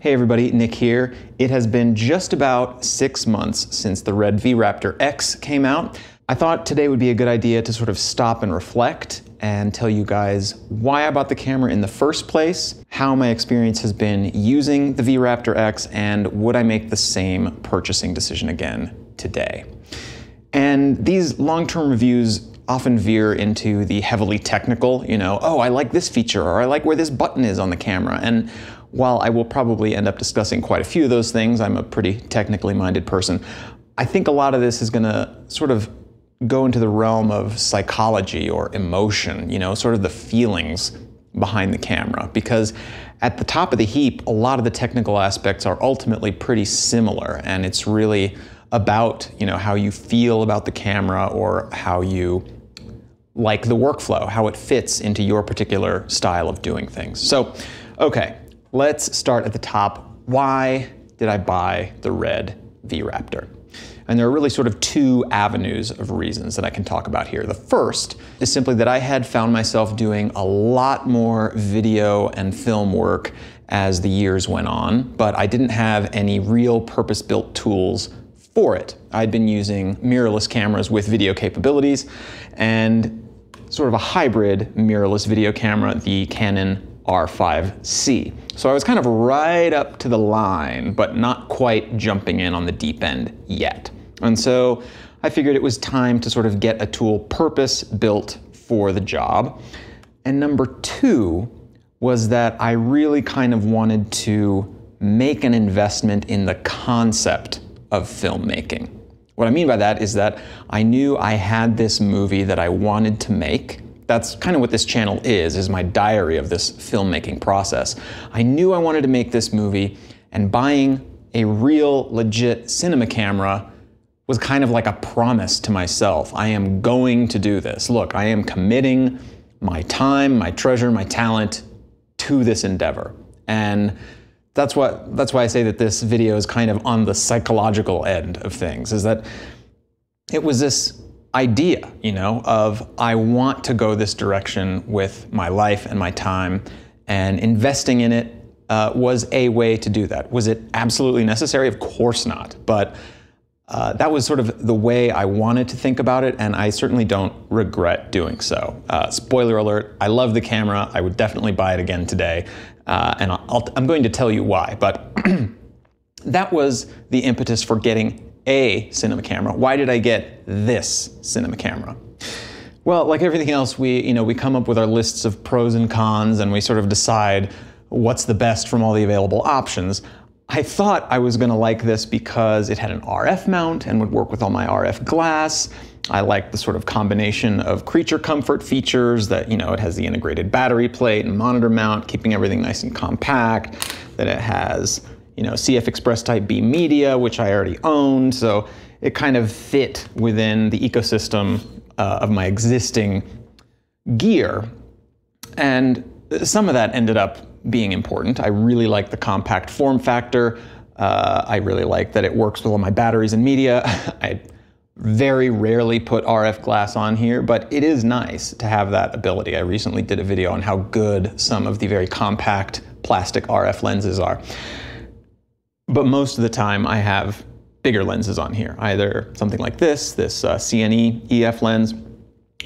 Hey everybody, Nick here. It has been just about 6 months since the RED V-Raptor X came out. I thought today would be a good idea to sort of stop and reflect and tell you guys why I bought the camera in the first place, how my experience has been using the V-Raptor X, and would I make the same purchasing decision again today. And these long-term reviews often veer into the heavily technical, oh, I like this feature, or I like where this button is on the camera. And while I will probably end up discussing quite a few of those things, I'm a pretty technically minded person, I think a lot of this is gonna sort of go into the realm of psychology or emotion, sort of the feelings behind the camera. Because at the top of the heap, a lot of the technical aspects are ultimately pretty similar, and it's really about how you feel about the camera or how you like the workflow, how it fits into your particular style of doing things. So, okay, let's start at the top. Why did I buy the RED V-Raptor? And there are really sort of two avenues of reasons that I can talk about here. The first is simply that I had found myself doing a lot more video and film work as the years went on, but I didn't have any real purpose-built tools for it. I'd been using mirrorless cameras with video capabilities and sort of a hybrid mirrorless video camera, the Canon R5C. So I was kind of right up to the line, but not quite jumping in on the deep end yet. And so I figured it was time to sort of get a tool purpose-built for the job. And number two was that I really kind of wanted to make an investment in the concept of filmmaking. What I mean by that is that I knew I had this movie that I wanted to make. That's kind of what this channel is my diary of this filmmaking process. I knew I wanted to make this movie, and buying a real, legit cinema camera was kind of like a promise to myself. I am going to do this. Look, I am committing my time, my treasure, my talent to this endeavor. And that's why I say that this video is kind of on the psychological end of things, is that it was this idea, of I want to go this direction with my life and my time, and investing in it was a way to do that. Was it absolutely necessary? Of course not. But that was sort of the way I wanted to think about it, and I certainly don't regret doing so. Spoiler alert, I love the camera. I would definitely buy it again today, and I'm going to tell you why. But that was the impetus for getting a cinema camera. Why did I get this cinema camera? Well, like everything else, we come up with our lists of pros and cons, and we sort of decide what's the best from all the available options. I thought I was gonna like this because it had an RF mount and would work with all my RF glass. I liked the sort of combination of creature comfort features that, it has the integrated battery plate and monitor mount, keeping everything nice and compact, that it has, CF Express Type B media, which I already owned, so it kind of fit within the ecosystem of my existing gear. And some of that ended up being important. I really like the compact form factor. I really like that it works with all my batteries and media. I very rarely put RF glass on here, but it is nice to have that ability. I recently did a video on how good some of the very compact plastic RF lenses are. But most of the time I have bigger lenses on here, either something like this CNE EF lens,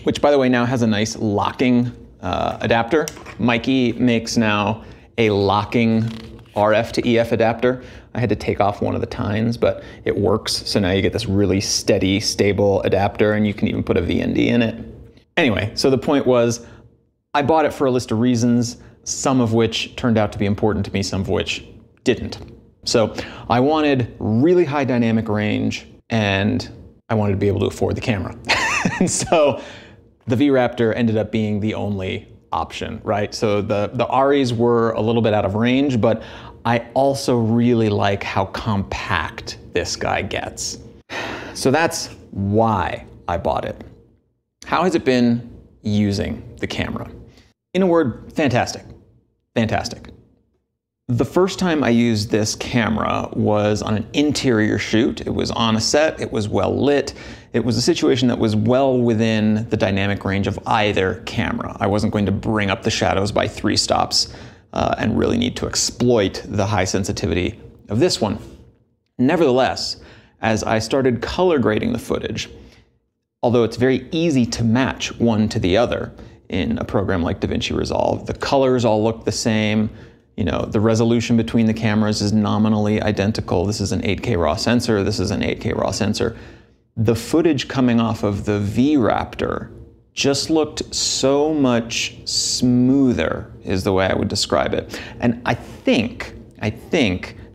which by the way now has a nice locking adapter. Mikey makes now a locking RF to EF adapter. I had to take off one of the tines, but it works. So now you get this really steady, stable adapter, and you can even put a VND in it. Anyway, so the point was, I bought it for a list of reasons, some of which turned out to be important to me, some of which didn't. So I wanted really high dynamic range, and I wanted to be able to afford the camera. And so the V-Raptor ended up being the only option, right? So the ARRIs were a little bit out of range, but I also really like how compact this guy gets. So that's why I bought it. How has it been using the camera? In a word, fantastic. Fantastic. The first time I used this camera was on an interior shoot. It was on a set, it was well lit. It was a situation that was well within the dynamic range of either camera. I wasn't going to bring up the shadows by 3 stops and really need to exploit the high sensitivity of this one. Nevertheless, as I started color grading the footage, although it's very easy to match one to the other in a program like DaVinci Resolve, the colors all look the same. You know, the resolution between the cameras is nominally identical. This is an 8K RAW sensor, this is an 8K RAW sensor. The footage coming off of the V-Raptor just looked so much smoother, is the way I would describe it. And I think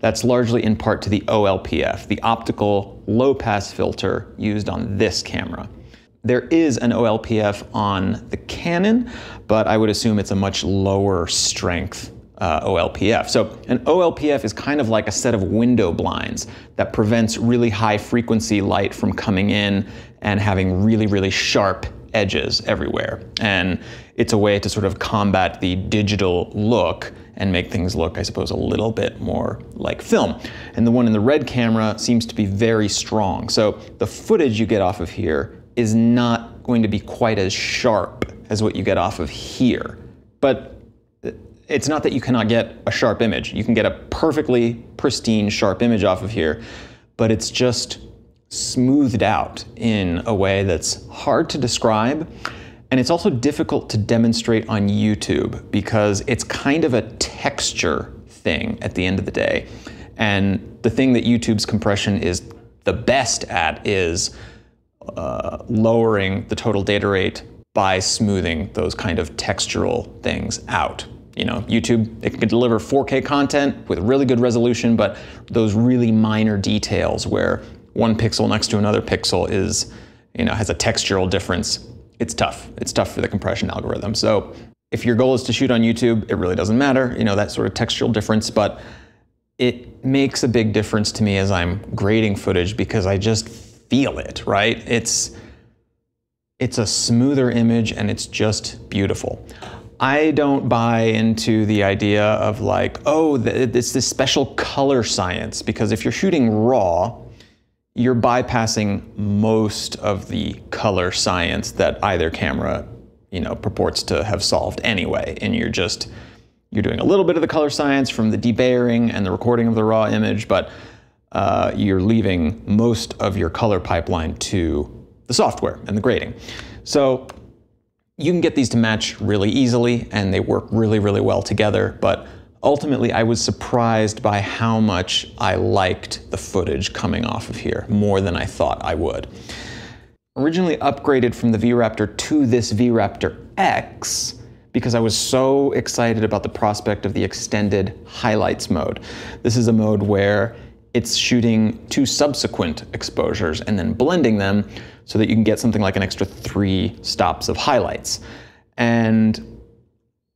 that's largely in part to the OLPF, the optical low-pass filter used on this camera. There is an OLPF on the Canon, but I would assume it's a much lower strength OLPF. So an OLPF is kind of like a set of window blinds that prevents really high frequency light from coming in and having really, really sharp edges everywhere. And it's a way to sort of combat the digital look and make things look, I suppose, a little bit more like film. And the one in the RED camera seems to be very strong. So the footage you get off of here is not going to be quite as sharp as what you get off of here. But it's not that you cannot get a sharp image. You can get a perfectly pristine sharp image off of here, but it's just smoothed out in a way that's hard to describe. And it's also difficult to demonstrate on YouTube because it's kind of a texture thing at the end of the day. And the thing that YouTube's compression is the best at is lowering the total data rate by smoothing those kind of textural things out. You know, YouTube, it can deliver 4K content with really good resolution, but those really minor details where one pixel next to another pixel is, you know, has a textural difference, it's tough. It's tough for the compression algorithm. So if your goal is to shoot on YouTube, it really doesn't matter, you know, that sort of textural difference, but it makes a big difference to me as I'm grading footage because I just feel it, right? It's a smoother image and it's just beautiful. I don't buy into the idea of like, oh, it's this special color science, because if you're shooting RAW, you're bypassing most of the color science that either camera, you know, purports to have solved anyway. And you're doing a little bit of the color science from the debayering and the recording of the RAW image, but you're leaving most of your color pipeline to the software and the grading. So you can get these to match really easily and they work really, really well together, but ultimately I was surprised by how much I liked the footage coming off of here, more than I thought I would. Originally upgraded from the V-Raptor to this V-Raptor X because I was so excited about the prospect of the extended highlights mode. This is a mode where it's shooting 2 subsequent exposures and then blending them so that you can get something like an extra 3 stops of highlights. And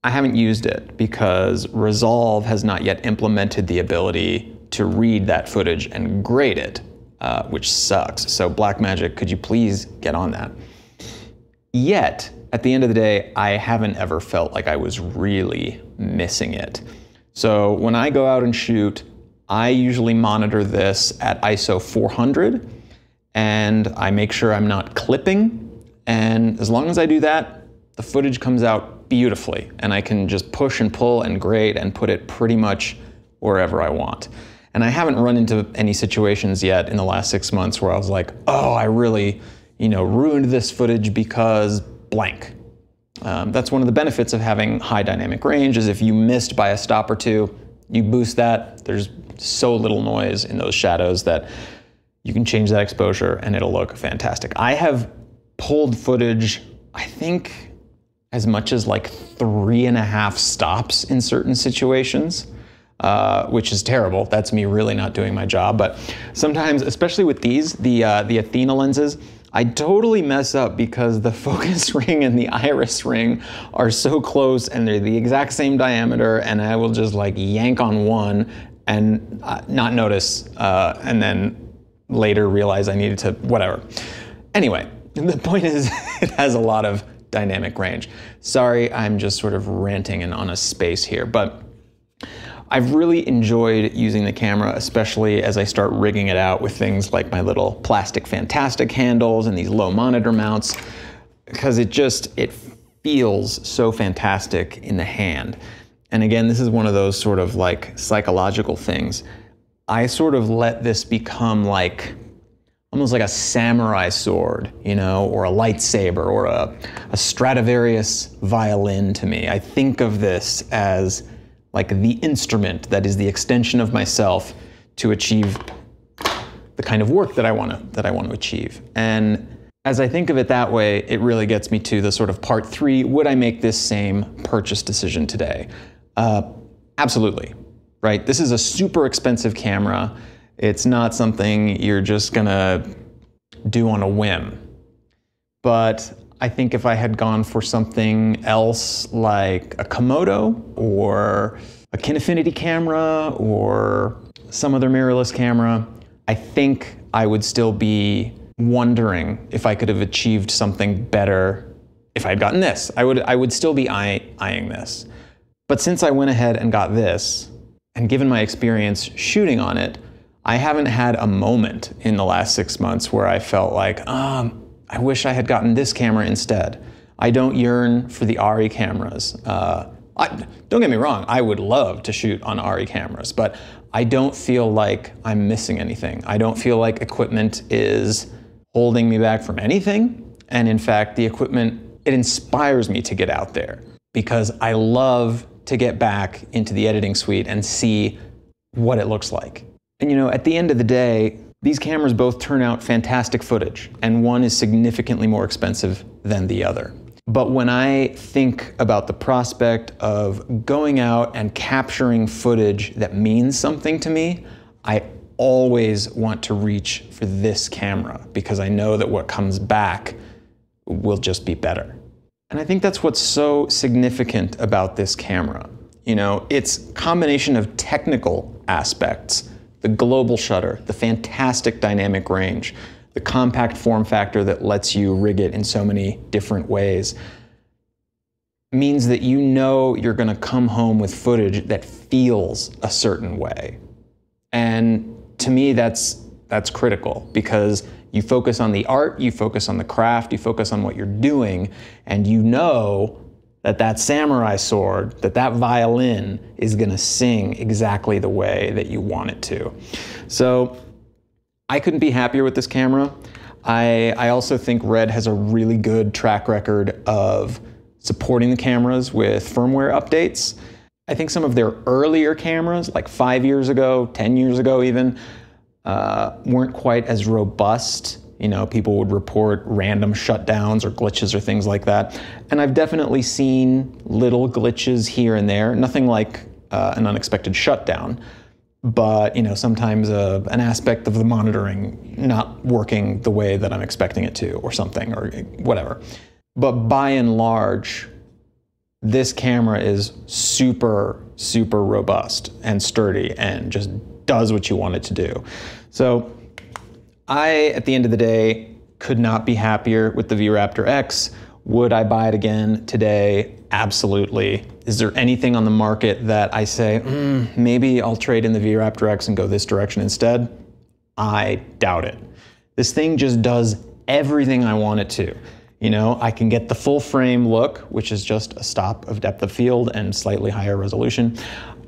I haven't used it because Resolve has not yet implemented the ability to read that footage and grade it, which sucks. So Blackmagic, could you please get on that? Yet, at the end of the day, I haven't ever felt like I was really missing it. So when I go out and shoot, I usually monitor this at ISO 400 and I make sure I'm not clipping. And as long as I do that, the footage comes out beautifully and I can just push and pull and grade and put it pretty much wherever I want. And I haven't run into any situations yet in the last 6 months where I was like, oh, I really, you know, ruined this footage because blank. That's one of the benefits of having high dynamic range, is if you missed by a stop or two, you boost that, there's so little noise in those shadows that you can change that exposure and it'll look fantastic. I have pulled footage, I think, as much as like 3.5 stops in certain situations, which is terrible. That's me really not doing my job. But sometimes, especially with these, the Athena lenses, I totally mess up because the focus ring and the iris ring are so close and they're the exact same diameter, and I will just like yank on one and not notice, and then later realize I needed to, whatever. Anyway, the point is it has a lot of dynamic range. Sorry, I'm just sort of ranting and on a space here, but I've really enjoyed using the camera, especially as I start rigging it out with things like my little plastic Fantastic handles and these low monitor mounts, because it feels so fantastic in the hand. And again, this is one of those sort of like psychological things. I sort of let this become like almost like a samurai sword, you know, or a lightsaber, or a Stradivarius violin to me. I think of this as like the instrument that is the extension of myself to achieve the kind of work that I want to achieve. And as I think of it that way, it really gets me to the sort of part 3, would I make this same purchase decision today? Absolutely, right? This is a super expensive camera. It's not something you're just gonna do on a whim. But I think if I had gone for something else like a Komodo or a Kinefinity camera or some other mirrorless camera, I think I would still be wondering if I could have achieved something better if I had gotten this. I would still be eyeing this. But since I went ahead and got this, and given my experience shooting on it, I haven't had a moment in the last 6 months where I felt like, I wish I had gotten this camera instead. I don't yearn for the RE cameras. Don't get me wrong, I would love to shoot on RE cameras, but I don't feel like I'm missing anything. I don't feel like equipment is holding me back from anything. And in fact, the equipment, it inspires me to get out there because I love to get back into the editing suite and see what it looks like. And you know, at the end of the day, these cameras both turn out fantastic footage, and one is significantly more expensive than the other. But when I think about the prospect of going out and capturing footage that means something to me, I always want to reach for this camera because I know that what comes back will just be better. And I think that's what's so significant about this camera. You know, it's a combination of technical aspects, the global shutter, the fantastic dynamic range, the compact form factor that lets you rig it in so many different ways, means that you know you're gonna come home with footage that feels a certain way. And to me, that's critical because you focus on the art, you focus on the craft, you focus on what you're doing, and you know that samurai sword, that violin is gonna sing exactly the way that you want it to. So I couldn't be happier with this camera. I also think RED has a really good track record of supporting the cameras with firmware updates. I think some of their earlier cameras, like 5 years ago, 10 years ago even, weren't quite as robust. You know, people would report random shutdowns or glitches or things like that. And I've definitely seen little glitches here and there, nothing like an unexpected shutdown, but you know, sometimes an aspect of the monitoring not working the way that I'm expecting it to or something or whatever. But by and large, this camera is super, super robust and sturdy and just does what you want it to do. So I, at the end of the day, could not be happier with the V-Raptor X. Would I buy it again today? Absolutely. Is there anything on the market that I say, maybe I'll trade in the V-Raptor X and go this direction instead? I doubt it. This thing just does everything I want it to. You know, I can get the full frame look, which is just a stop of depth of field and slightly higher resolution.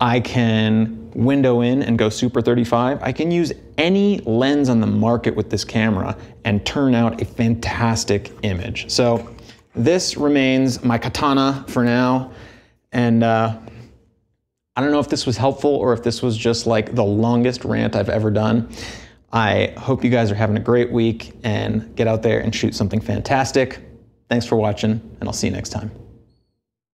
I can window in and go super 35. I can use any lens on the market with this camera and turn out a fantastic image. So this remains my katana for now. And I don't know if this was helpful or if this was just like the longest rant I've ever done. I hope you guys are having a great week and get out there and shoot something fantastic. Thanks for watching, and I'll see you next time.